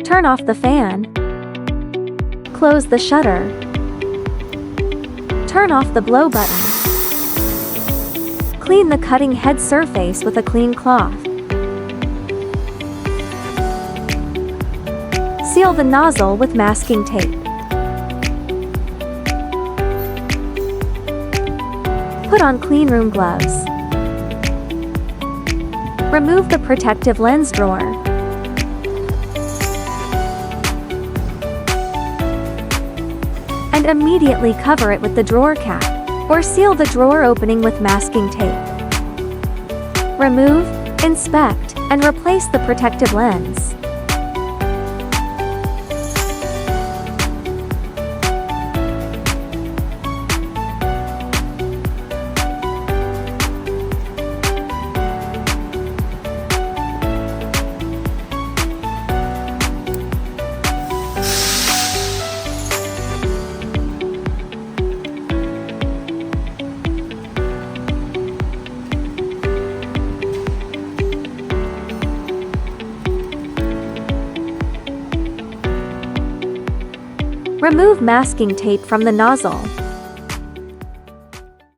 Turn off the fan. Close the shutter. Turn off the blow button. Clean the cutting head surface with a clean cloth. Seal the nozzle with masking tape. Put on clean room gloves. Remove the protective lens drawer. And immediately cover it with the drawer cap, or seal the drawer opening with masking tape. Remove, inspect, and replace the protective lens. Remove masking tape from the nozzle.